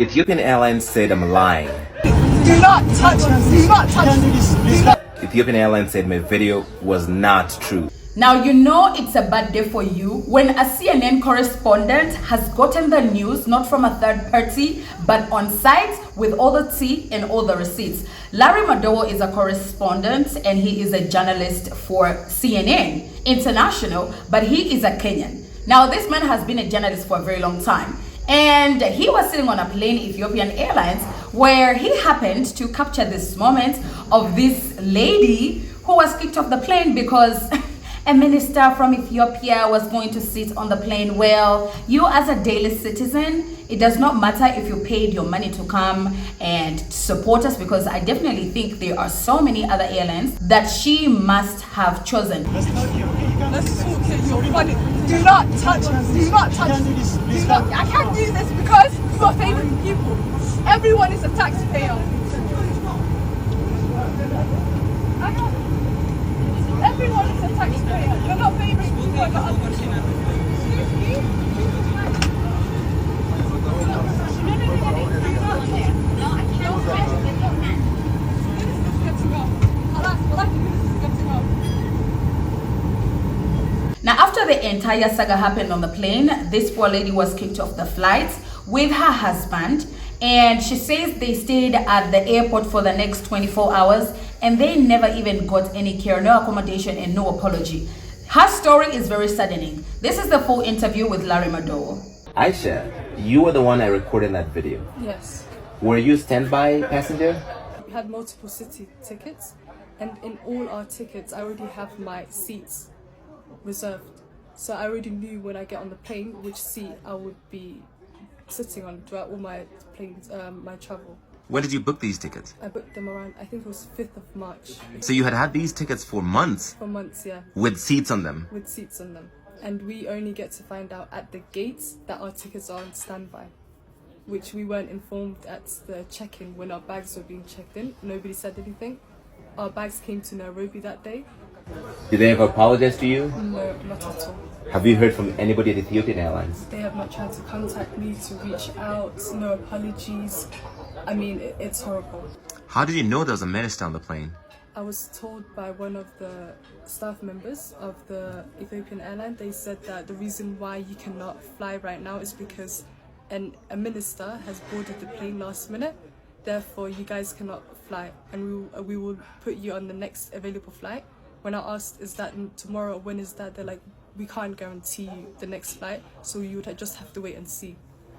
Ethiopian Airlines said I'm lying. Do not touch us. Do not touch us. Ethiopian Airlines said my video was not true. Now you know it's a bad day for you when a CNN correspondent has gotten the news not from a third party but on site with all the tea and all the receipts. Larry Madowo is a correspondent and he is a journalist for CNN International, but he is a Kenyan. Now this man has been a journalist for a very long time. And he was sitting on a plane, Ethiopian Airlines, where he happened to capture this moment of this lady who was kicked off the plane because a minister from Ethiopia was going to sit on the plane. Well, you as a daily citizen, it does not matter if you paid your money to come and support us, because I definitely think there are so many other airlines that she must have chosen. Let's talk here. You're funny. Do not touch us. Do not touch us. Do not. I can't do this because you're favoring people. Everyone is a taxpayer. Everyone is a taxpayer. You're not favoring people. You're not. Excuse me. Now, after the entire saga happened on the plane, this poor lady was kicked off the flight with her husband, and she says they stayed at the airport for the next 24 hours and they never even got any care, no accommodation, and no apology. Her story is very saddening. This is the full interview with Larry Madowo. Aisha, you were the one I recorded in that video. Yes. Were you standby passenger? We had multiple city tickets, and in all our tickets I already have my seats reserved. So I already knew when I get on the plane which seat I would be sitting on throughout all my planes, my travel. When did you book these tickets? I booked them around, I think it was 5th of March. So you had these tickets for months? For months, yeah. With seats on them? With seats on them. And we only get to find out at the gates that our tickets are on standby, which we weren't informed at the check-in when our bags were being checked in. Nobody said anything. Our bags came to Nairobi that day. Did they ever apologize to you? No, not at all. Have you heard from anybody at Ethiopian Airlines? They have not tried to contact me to reach out, no apologies. I mean, it's horrible. How did you know there was a minister on the plane? I was told by one of the staff members of the Ethiopian Airlines. They said that the reason why you cannot fly right now is because a minister has boarded the plane last minute. Therefore, you guys cannot fly, and we will put you on the next available flight. When I asked, is that tomorrow or when is that, they're like, we can't guarantee you the next flight, so you would just have to wait and see.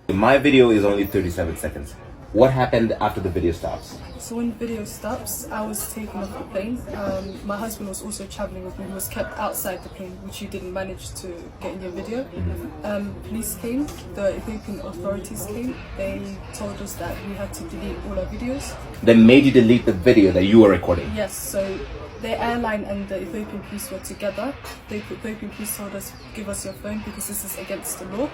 My video is only 37 seconds. What happened after the video stops? So when the video stops, I was taken off the plane. My husband was also traveling with me. He was kept outside the plane, which you didn't manage to get in your video. Police came, the Ethiopian authorities came. They told us that we had to delete all our videos. They made you delete the video that you were recording? Yes, so the airline and the Ethiopian police were together. The Ethiopian police told us, give us your phone because this is against the law.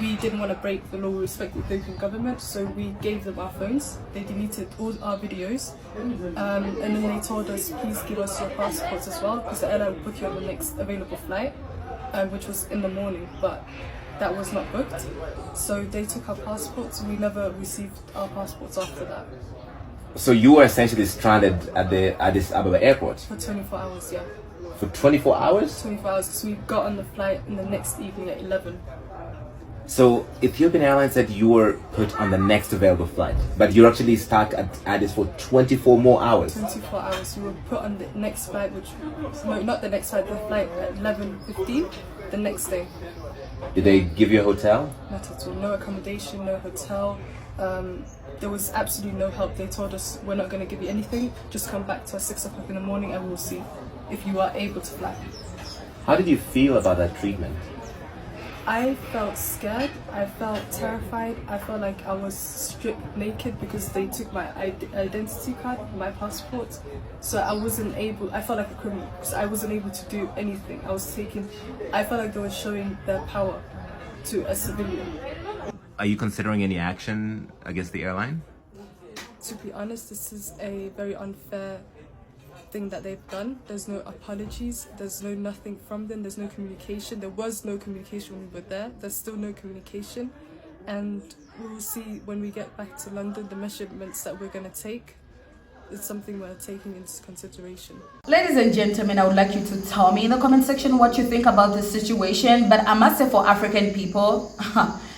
We didn't want to break the law, we respect the Ethiopian government, so we gave them our phones. They deleted all our videos, and then they told us, please give us your passports as well, because the airline will book you on the next available flight, which was in the morning, but that was not booked. So they took our passports, we never received our passports after that. So you were essentially stranded at the Addis Ababa airport? For 24 hours, yeah. For 24 hours? 24 hours, because we got on the flight in the next evening at 11. So Ethiopian Airlines said you were put on the next available flight, but you're actually stuck at Addis for 24 more hours. 24 hours. We were put on the next flight, no, not the next flight, the flight at 11:15, the next day. Did they give you a hotel? Not at all. No accommodation, no hotel. There was absolutely no help. They told us, we're not going to give you anything. Just come back to us 6 o'clock in the morning and we'll see if you are able to fly. How did you feel about that treatment? I felt scared, I felt terrified, I felt like I was stripped naked because they took my identity card, my passport, so I felt like a criminal because I wasn't able to do anything. I felt like they were showing their power to a civilian. Are you considering any action against the airline? To be honest, this is a very unfair thing that they've done. There's no apologies, there's no nothing from them, there's no communication. There was no communication when we were there, there's still no communication. and we'll see when we get back to London the measurements that we're going to take. It's something we're taking into consideration. Ladies and gentlemen, I would like you to tell me in the comment section what you think about this situation. But I must say, for African people,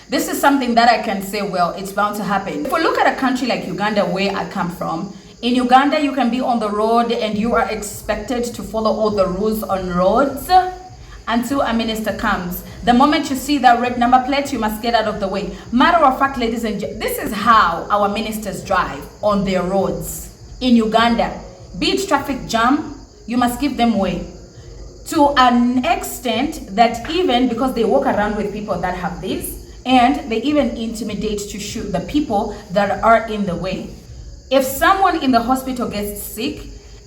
this is something that I can say, well, it's bound to happen. If we look at a country like Uganda, where I come from, in Uganda, you can be on the road and you are expected to follow all the rules on roads until a minister comes. The moment you see that red number plate, you must get out of the way. Matter of fact, ladies and gentlemen, this is how our ministers drive on their roads. In Uganda, be it traffic jam, you must give them way. To an extent that even because they walk around with people that have this, and they even intimidate to shoot the people that are in the way. If someone in the hospital gets sick,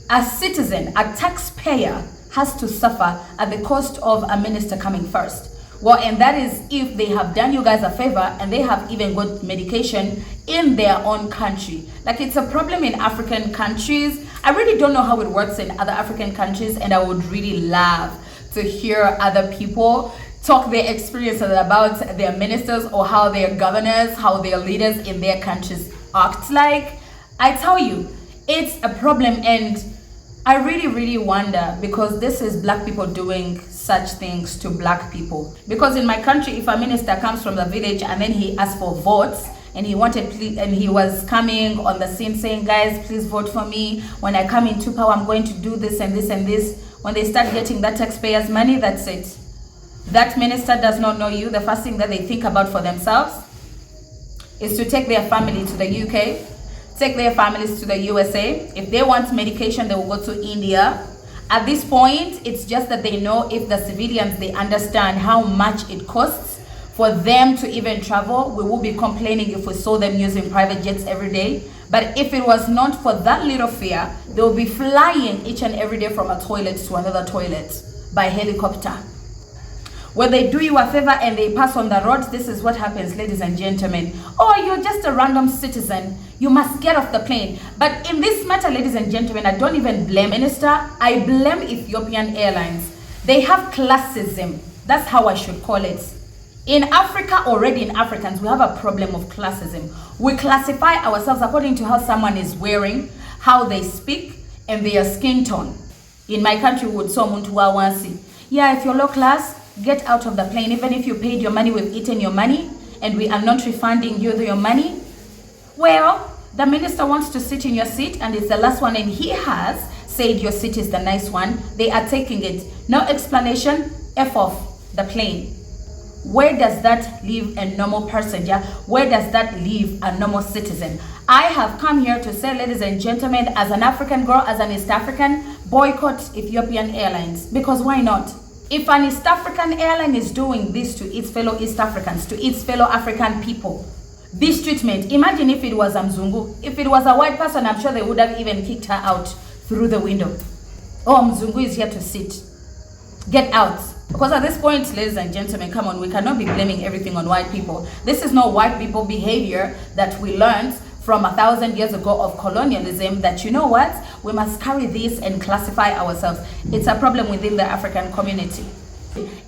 a citizen, a taxpayer, has to suffer at the cost of a minister coming first. Well, and that is if they have done you guys a favor and they have even got medication in their own country. Like, it's a problem in African countries. I really don't know how it works in other African countries, and I would really love to hear other people talk their experiences about their ministers or how their governors, how their leaders in their countries act like. I tell you, it's a problem, and I really wonder, because this is black people doing such things to black people. Because in my country, if a minister comes from the village and then he asks for votes, and he was coming on the scene saying, guys, please vote for me. When I come into power, I'm going to do this and this and this. When they start getting that taxpayers' money, that's it. That minister does not know you. The first thing that they think about for themselves is to take their family to the UK, take their families to the USA. If they want medication, they will go to India. At this point, it's just that they know, if the civilians, they understand how much it costs for them to even travel. We will be complaining if we saw them using private jets every day. But if it was not for that little fear, they will be flying each and every day from a toilet to another toilet by helicopter. When they do you a favor and they pass on the road, this is what happens, ladies and gentlemen. Oh, you're just a random citizen, you must get off the plane. But in this matter, ladies and gentlemen, I don't even blame minister. I blame Ethiopian Airlines. They have classism. That's how I should call it. In Africa, already in Africans, we have a problem of classism. We classify ourselves according to how someone is wearing, how they speak, and their skin tone. In my country, we would say, yeah, if you're low class, get out of the plane. Even if you paid your money, we've eaten your money, and we are not refunding you your money. Well, the minister wants to sit in your seat, and it's the last one, and he has said your seat is the nice one. They are taking it. No explanation, F off the plane. Where does that leave a normal passenger? Where does that leave a normal citizen? I have come here to say, ladies and gentlemen, as an African girl, as an East African, boycott Ethiopian Airlines. Because why not? If an East African airline is doing this to its fellow East Africans, to its fellow African people, this treatment, imagine if it was a Mzungu. If it was a white person, I'm sure they would have even kicked her out through the window. Oh, Mzungu is here to sit. Get out. Because at this point, ladies and gentlemen, come on, we cannot be blaming everything on white people. This is not white people behavior that we learned from 1,000 years ago of colonialism, that, you know what, we must carry this and classify ourselves. It's a problem within the African community.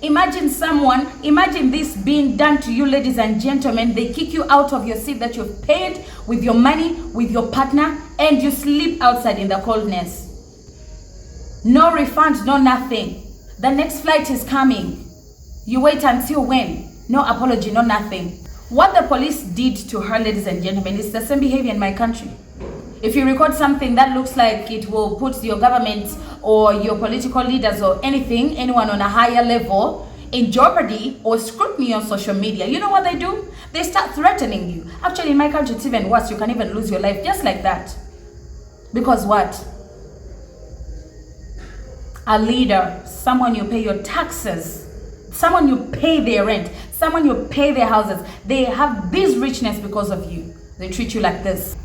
Imagine this being done to you, ladies and gentlemen. They kick you out of your seat that you've paid with your money, with your partner, and you sleep outside in the coldness. No refund, no nothing. The next flight is coming. You wait until when? No apology, no nothing. What the police did to her, ladies and gentlemen, is the same behavior in my country. If you record something that looks like it will put your government or your political leaders or anyone on a higher level in jeopardy or scrutiny on social media, you know what they do? They start threatening you. Actually, in my country, it's even worse. You can even lose your life just like that. Because what? A leader, someone you pay your taxes, someone you pay their rent, someone you pay their houses, they have this richness because of you. They treat you like this.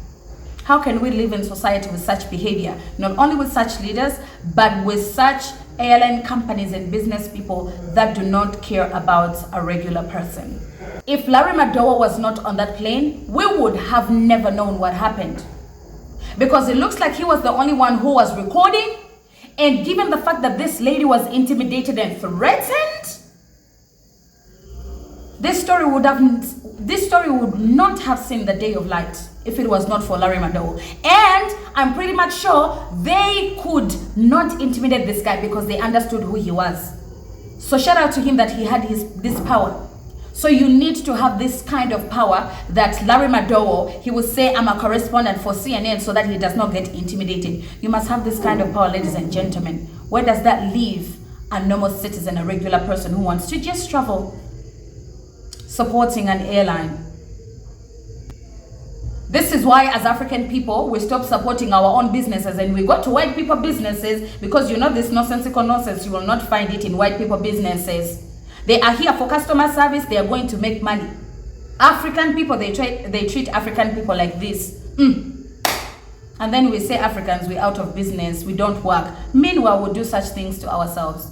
How can we live in society with such behavior? Not only with such leaders, but with such airline companies and business people that do not care about a regular person. If Larry Madowo was not on that plane, we would have never known what happened. Because it looks like he was the only one who was recording. And given the fact that this lady was intimidated and threatened, this story story would not have seen the day of light if it was not for Larry Madowo. And I'm pretty much sure they could not intimidate this guy because they understood who he was. So shout out to him that he had this power. So you need to have this kind of power that Larry Madowo, he will say, I'm a correspondent for CNN, so that he does not get intimidated. You must have this kind of power, ladies and gentlemen. Where does that leave a normal citizen, a regular person who wants to just travel, supporting an airline? This is why, as African people, we stop supporting our own businesses and we go to white people businesses, because you know this nonsensical nonsense, you will not find it in white people businesses. They are here for customer service. They are going to make money. African people, they treat African people like this. And then we say Africans, we're out of business, we don't work. Meanwhile, we do such things to ourselves.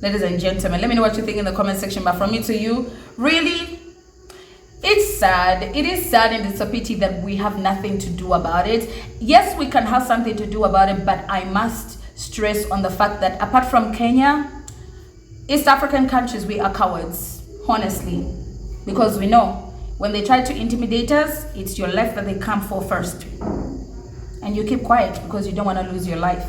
Ladies and gentlemen, let me know what you think in the comment section. But from me to you, really, it's sad. It is sad, and it's a pity that we have nothing to do about it. Yes, we can have something to do about it, but I must stress on the fact that apart from Kenya, East African countries, we are cowards, honestly, because we know when they try to intimidate us, it's your life that they come for first. And you keep quiet because you don't want to lose your life.